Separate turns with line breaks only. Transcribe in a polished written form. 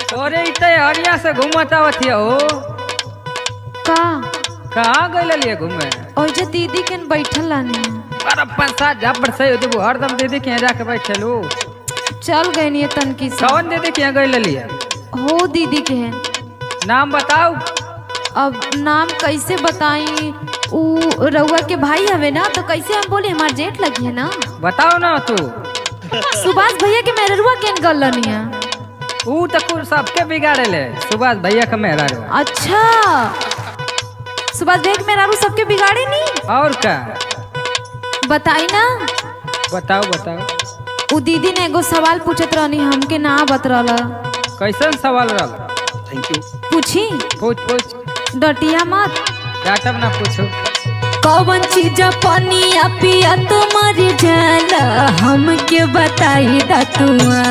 अरे इतने हरिया से घूमत आवत हो
का
कहाँ गइल घूमे?
और जो दीदी के बैठल लानी
अरे 5-7 झापड़ सही होती वो हरदम दीदी के यहाँ जाके बैठलू।
चल गए नहीं तनकी से।
कौन दीदी के यहाँ गइल?
हो दीदी के है।
नाम बताओ।
अब नाम कैसे बताई? उ रउआ के भाई हवे ना तो कैसे हम बोले हमार जेठ लगी है ना।
बताओ ना तू।
सुभाष भैया के मेहरुआ के गलनिया
ऊ तो कुल सबके बिगाड़े ले। सुभाष भैया का मेहरा।
अच्छा सुभाष भैया के मेहरारू सबके बिगाड़े नहीं
और क्या
बताई ना।
बताओ बताओ।
उ दीदी ने एगो सवाल पूछत रहनी हमके ना बतरला।
कैसन सवाल रहा?
Thank you.
पूछी?
पूछ पूछ।
डटिया मत।
डाटब ना पूछो।
कौन चीज पनिया पिया तुम्हारी जाला हमके बताई दा तुआ।